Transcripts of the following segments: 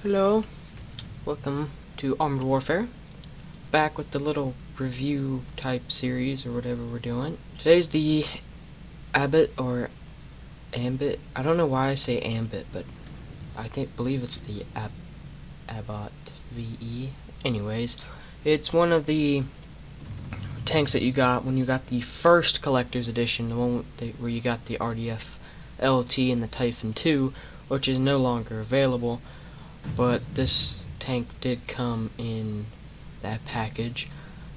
Hello, welcome to Armored Warfare. Back with the little review type series or whatever we're doing. Today's the Abbot or Ambit. I don't know why I say Ambit, but I believe it's the Abbot VE. Anyways, it's one of the tanks that you got when you got the first collector's edition, the one where you got the RDF LT and the Typhon 2, which is no longer available. But this tank did come in that package.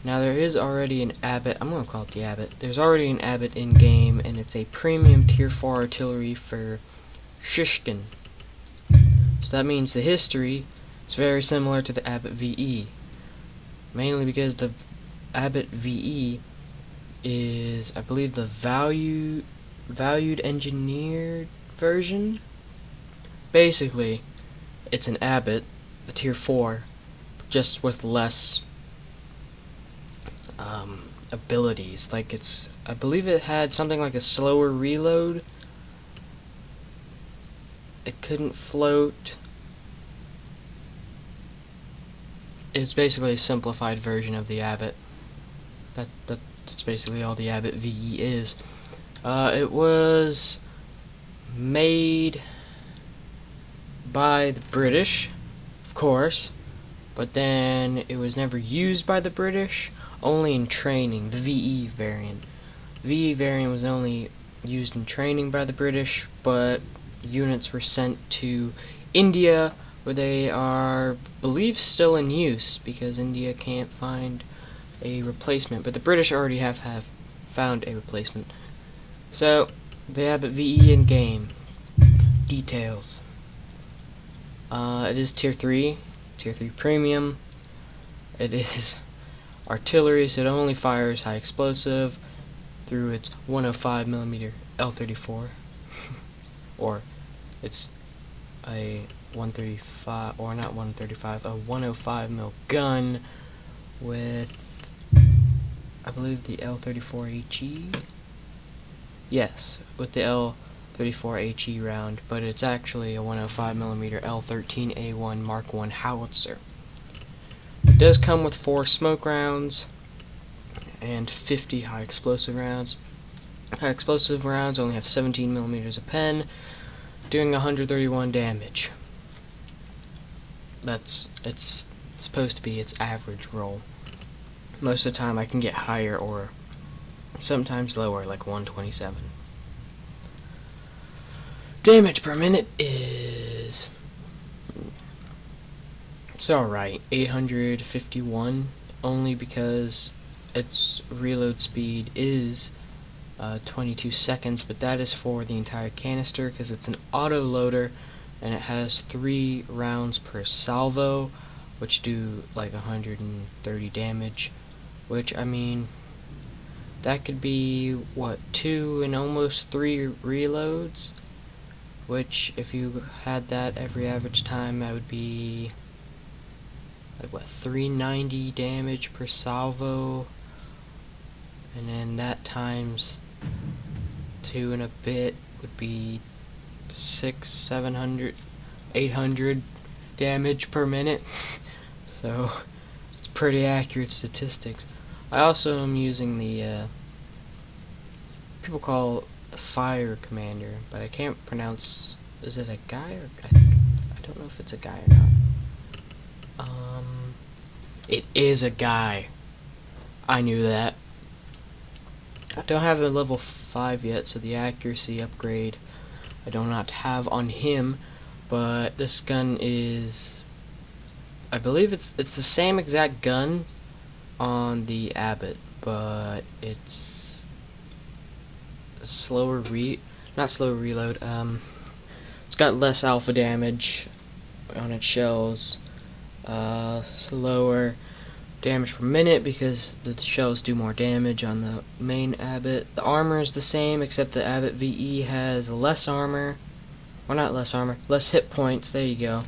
Now there is already an Abbot, I'm going to call it the Abbot. There's already an Abbot in game, and it's a premium tier 4 artillery for Shishkin. So that means the history is very similar to the Abbot VE. Mainly because the Abbot VE is, I believe, the valued engineered version. Basically, it's an Abbot, the tier 4, just with less abilities. Like I believe it had something like a slower reload. It couldn't float. It's basically a simplified version of the Abbot. That's basically all the Abbot VE is. It was made by the British, of course, but then it was never used by the British, only in training, the VE variant. The VE variant was only used in training by the British, but units were sent to India, where they are, believed, still in use, because India can't find a replacement, but the British already have found a replacement. So, the Abbot VE in game. Details. It is tier 3 premium. It is artillery, so it only fires high explosive through its 105mm L34, or it's a 135, or not 135, a 105mm gun with, I believe, the L34HE. Yes, with the L34HE round, but it's actually a 105mm L13A1 Mark I howitzer. It does come with 4 smoke rounds and 50 high explosive rounds. High explosive rounds only have 17mm a pen, doing 131 damage. It's supposed to be its average roll. Most of the time I can get higher or sometimes lower, like 127. Damage per minute is, it's alright, 851, only because its reload speed is 22 seconds, but that is for the entire canister, because it's an auto loader, and it has 3 rounds per salvo, which do like 130 damage, which, I mean, that could be, what, 2 and almost 3 reloads? Which, if you had that every average time, that would be, like, what, 390 damage per salvo? And then that times 2 and a bit would be 600, 700, 800 damage per minute. So, it's pretty accurate statistics. I also am using the, people call the Fire Commander, but I can't pronounce, is it a guy or I don't know if it's a guy or not. It is a guy. I knew that. I don't have a level 5 yet, so the accuracy upgrade I do not have on him, but this gun is, I believe it's the same exact gun on the Abbot, but it's slower not slower reload, it's got less alpha damage on its shells, slower damage per minute because the shells do more damage on the main Abbot. The armor is the same, except the Abbot VE has less armor, or not less armor, less hit points, there you go.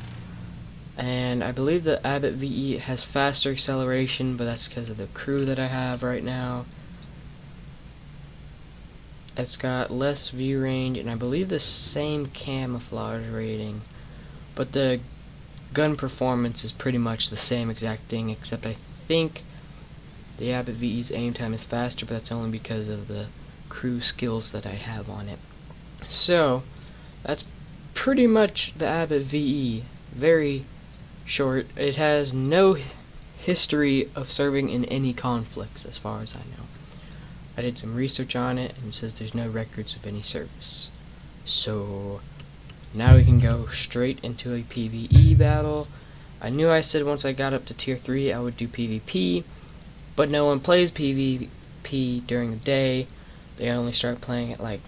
And I believe the Abbot VE has faster acceleration, but that's because of the crew that I have right now. It's got less view range, and I believe the same camouflage rating. But the gun performance is pretty much the same exact thing, except I think the Abbot VE's aim time is faster, but that's only because of the crew skills that I have on it. So that's pretty much the Abbot VE. Very short. It has no history of serving in any conflicts as far as I know. I did some research on it and it says there's no records of any service. So now we can go straight into a PvE battle. I knew I said once I got up to tier 3 I would do PvP, but no one plays PvP during the day. They only start playing at like,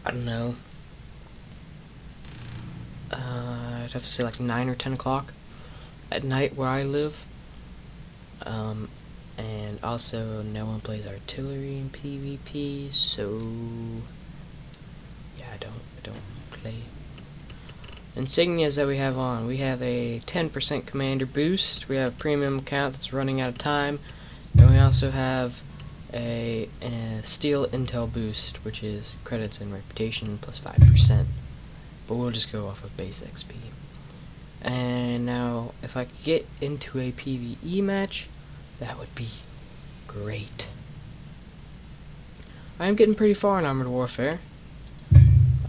I don't know, I'd have to say like 9 or 10 o'clock at night where I live. And also no one plays artillery in PvP, so yeah, I don't play. Insignias that we have on, we have a 10% commander boost, we have a premium account that's running out of time, and we also have a steel intel boost, which is credits and reputation plus 5%, but we'll just go off of base XP. And now if I could get into a PvE match, that would be great. I'm getting pretty far in Armored Warfare.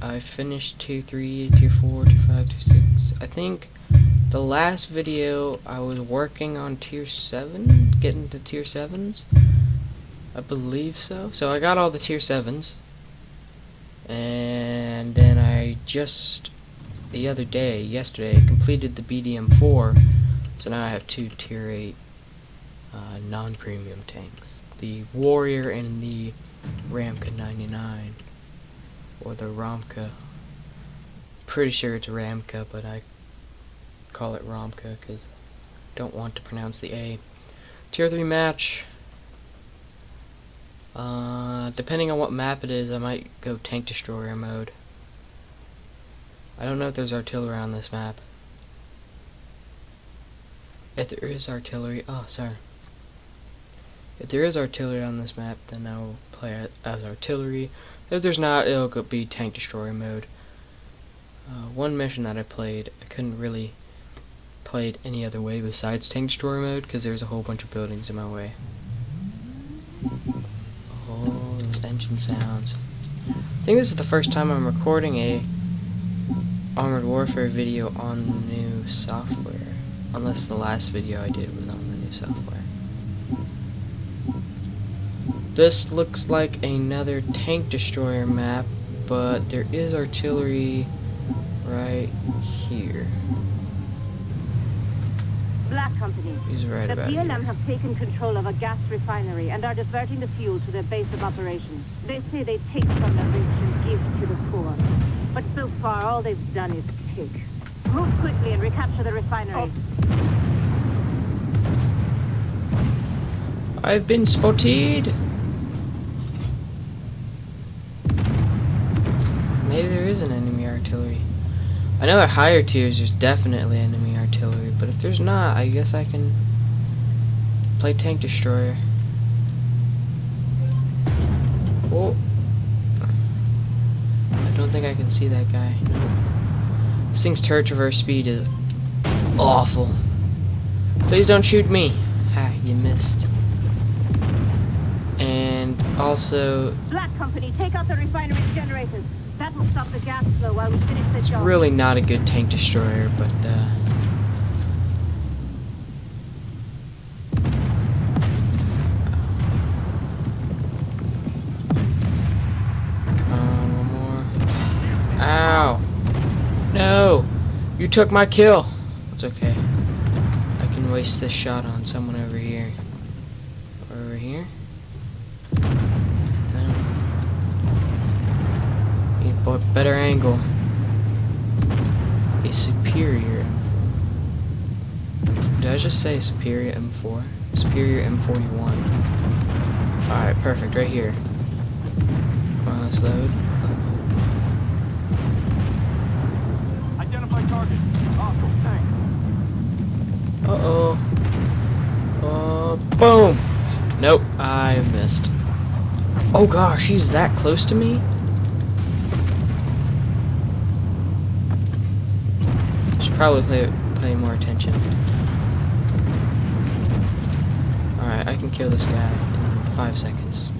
I finished tier 3, tier 4, tier 5, tier 6. I think the last video I was working on tier 7, getting to tier 7s. I believe so. So I got all the tier 7s. And then I just, the other day, yesterday, completed the BDM4. So now I have 2 tier 8 non-premium tanks. The Warrior and the Ramka 99. Or the Ramka. Pretty sure it's Ramka, but I call it Ramka because I don't want to pronounce the A. Tier 3 match. Depending on what map it is, I might go tank destroyer mode. I don't know if there's artillery on this map. If there is artillery, if there is artillery on this map, then I will play it as artillery. If there's not, it'll be tank destroyer mode. One mission that I played, I couldn't really play it any other way besides tank destroyer mode because there's a whole bunch of buildings in my way. Oh, those engine sounds. I think this is the first time I'm recording a Armored Warfare video on the new software, unless the last video I did was on the new software. This looks like another tank destroyer map, but there is artillery right here. Black Company. He's right the about BLM here. have taken control of a gas refinery and are diverting the fuel to their base of operations. They say they take from the rich and give to the poor. But so far, all they've done is take. Move quickly and recapture the refinery. I've been spotted! Maybe there is an enemy artillery. I know at higher tiers there's definitely enemy artillery, but if there's not, I guess I can play tank destroyer. Oh. I don't think I can see that guy. No. This thing's turret traverse speed is awful. Please don't shoot me. Ha, you missed. And also, Black Company, take out the refinery's generators. That will stop the gas flow while we finish the it's job. really not a good tank destroyer, but come on, one more. Ow! No! You took my kill! It's okay. I can waste this shot on someone over here. Over here? No. Need a better angle. A superior M4. Did I just say superior M4? Superior M41. Alright, perfect, right here. Come on, let's load. Identify target. Hostile tank. Uh-oh. Boom! Nope, I missed. Oh gosh, he's that close to me? Should probably pay more attention. Alright, I can kill this guy in 5 seconds.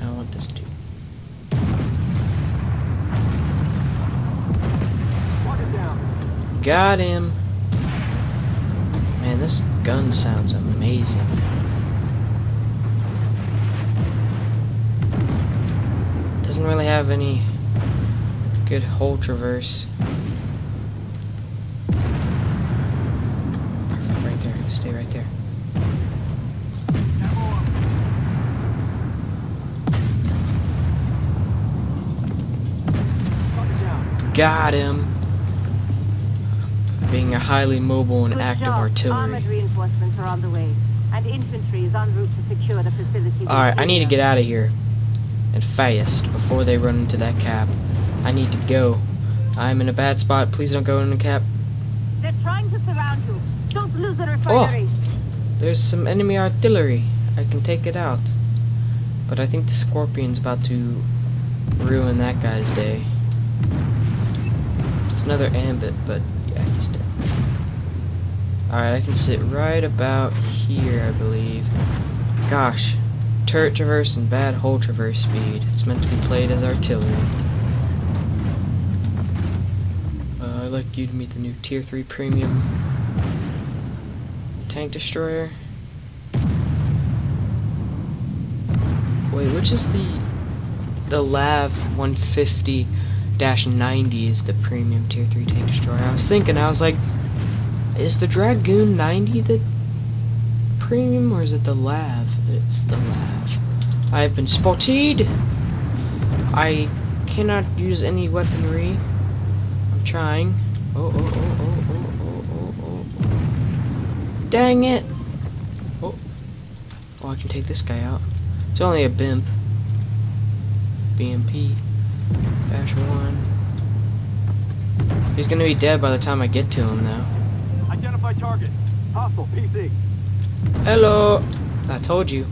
I want this dude. Got him! Man, this gun sounds amazing. Doesn't really have any good hole traverse. Right there, stay right there. Got him! Being a highly mobile and Good active job. artillery. Armored reinforcements are on the way, and infantry is en route to secure the facility. Alright, I need to get out of here. And fast, before they run into that cap. I need to go. I'm in a bad spot. Please don't go in the cap. They're trying to surround you. Don't lose the refinery. There's some enemy artillery. I can take it out. But I think the Scorpion's about to ruin that guy's day. It's another Abbot, but yeah, he's dead. Alright, I can sit right about here, I believe. Gosh. Turret traverse and bad hole traverse speed. It's meant to be played as artillery. I'd like you to meet the new Tier 3 Premium Tank Destroyer. Wait, which is the LAV 150-90 is the Premium Tier 3 Tank Destroyer. I was thinking, I was like, is the Dragoon 90 the Premium or is it the LAV? It's the LAV. I've been spotted! I cannot use any weaponry. I'm trying. Oh. Dang it! Oh, I can take this guy out. It's only a BIMP. BMP. -1. He's gonna be dead by the time I get to him, though. Identify target. Hostile PC. Hello! I told you.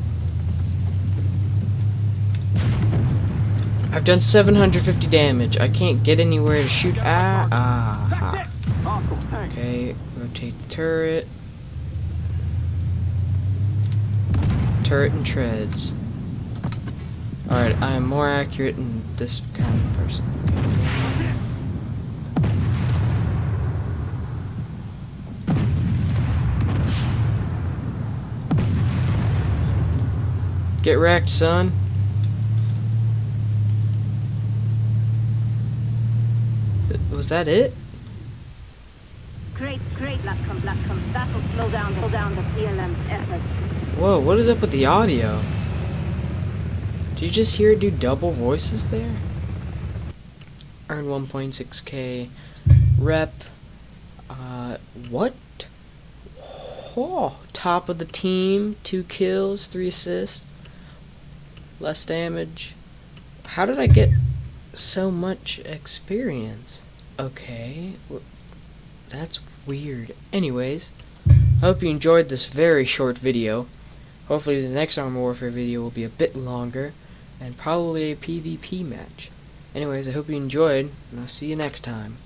I've done 750 damage. I can't get anywhere to shoot. Hostile tank. Okay, rotate the turret. Turret and treads. Alright, I am more accurate than this kind of person. Get wrecked, son. Was that it? Great, Blackcomb. That'll slow down the PLM's efforts. Whoa, what is up with the audio? Did you just hear it do double voices there? Earn 1.6k rep. What? Oh, top of the team, 2 kills, 3 assists, less damage. How did I get so much experience? Okay, that's weird. Anyways, I hope you enjoyed this very short video. Hopefully the next Armor Warfare video will be a bit longer, and probably a PvP match. Anyways, I hope you enjoyed, and I'll see you next time.